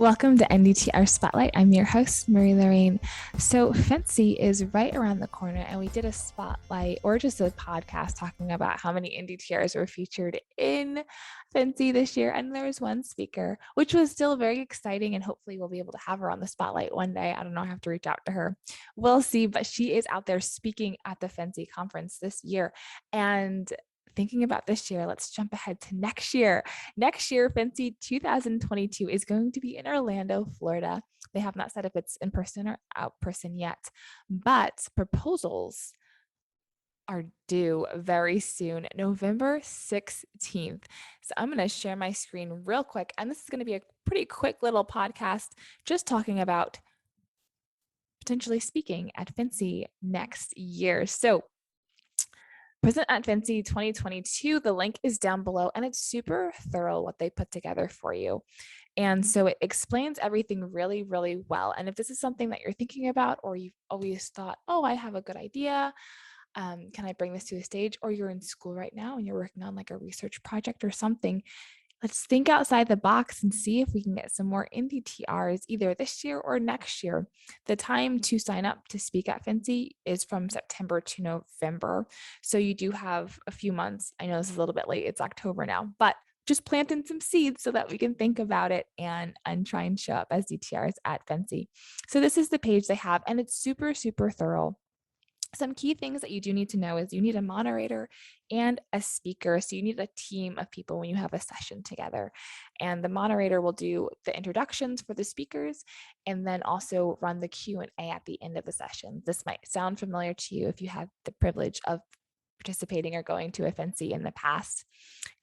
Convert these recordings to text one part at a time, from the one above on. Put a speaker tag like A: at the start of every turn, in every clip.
A: Welcome to NDTR Spotlight. I'm your host, Marie Lorraine. So FNCE is right around the corner, and we did a spotlight or just a podcast talking about how many NDTRs were featured in FNCE this year. And there was one speaker, which was still very exciting, and hopefully we'll be able to have her on the spotlight one day. I don't know, I have to reach out to her. We'll see, but she is out there speaking at the FNCE conference this year. And thinking about this year, let's jump ahead to next year. Next year, FNCE 2022 is going to be in Orlando, Florida. They have not said if it's in person or out person yet, but proposals are due very soon, November 16th. So I'm going to share my screen real quick. And this is going to be a pretty quick little podcast just talking about potentially speaking at FNCE next year. So Present at FNCE 2022, the link is down below, and it's super thorough what they put together for you. And so it explains everything really, really well. And if this is something that you're thinking about, or you've always thought, oh, I have a good idea, can I bring this to a stage? Or you're in school right now and you're working on like a research project or something, let's think outside the box and see if we can get some more NDTRs either this year or next year. The time to sign up to speak at FNCE is from September to November. So you do have a few months. I know this is a little bit late. It's October now, but just planting some seeds so that we can think about it and try and show up as DTRs at FNCE. So this is the page they have, and it's super, super thorough. Some key things that you do need to know is you need a moderator and a speaker. So you need a team of people when you have a session together. And the moderator will do the introductions for the speakers and then also run the Q&A at the end of the session. This might sound familiar to you if you had the privilege of participating or going to FNCE in the past.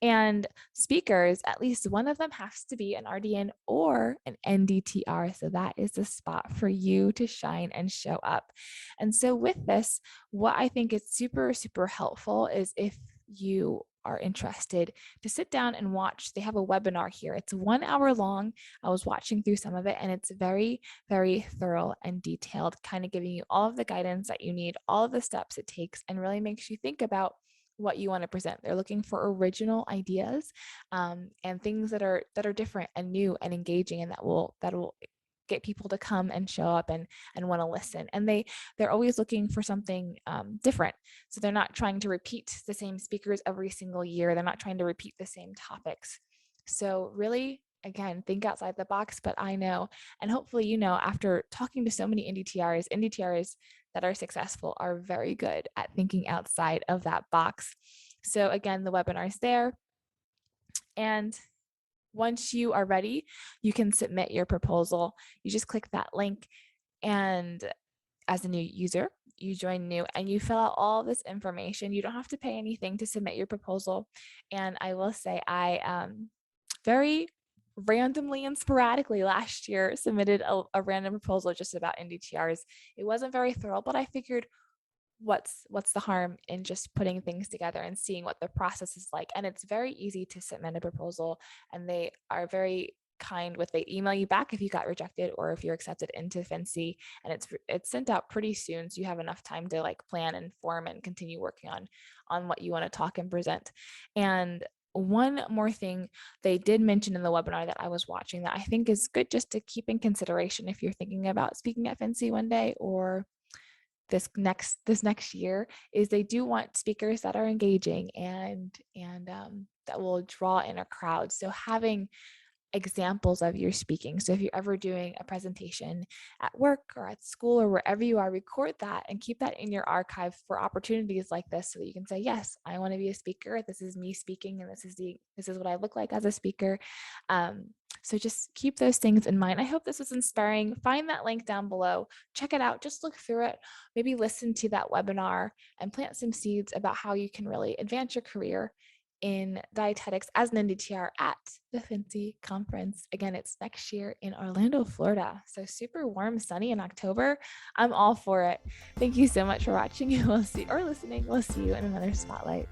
A: And speakers, at least one of them has to be an RDN or an NDTR. So that is the spot for you to shine and show up. And so with this, what I think is super, super helpful is if you are interested to sit down and watch. They have a webinar here. It's 1 hour long. I was watching through some of it, and it's very, very thorough and detailed, kind of giving you all of the guidance that you need, all of the steps it takes, and really makes you think about what you want to present. They're looking for original ideas and things that are different and new and engaging, and that will get people to come and show up and want to listen. And they're always looking for something different. So they're not trying to repeat the same speakers every single year. They're not trying to repeat the same topics. So really, again, think outside the box. But I know, and hopefully you know, after talking to so many NDTRs that are successful are very good at thinking outside of that box. So again, the webinar is there. And once you are ready, you can submit your proposal. You just click that link, and as a new user, you join new and you fill out all this information. You don't have to pay anything to submit your proposal. And I will say I very randomly and sporadically last year submitted a random proposal just about NDTRs. It wasn't very thorough, but I figured what's the harm in just putting things together and seeing what the process is like. And it's very easy to submit a proposal, and they are very kind with, they email you back if you got rejected or if you're accepted into FNCE, and it's sent out pretty soon, so you have enough time to like plan and form and continue working on what you want to talk and present. And one more thing they did mention in the webinar that I was watching that I think is good just to keep in consideration if you're thinking about speaking at FNCE one day or this next year, is they do want speakers that are engaging and that will draw in a crowd. So having examples of your speaking. So if you're ever doing a presentation at work or at school or wherever you are, record that and keep that in your archive for opportunities like this, so that you can say, yes, I want to be a speaker. This is me speaking, and this is what I look like as a speaker. So just keep those things in mind. I hope this was inspiring. Find that link down below. Check it out. Just look through it. Maybe listen to that webinar and plant some seeds about how you can really advance your career in dietetics as an NDTR at the FNCE conference. Again, it's next year in Orlando, Florida. So super warm, sunny in October. I'm all for it. Thank you so much for watching. We'll see or listening. We'll see you in another spotlight.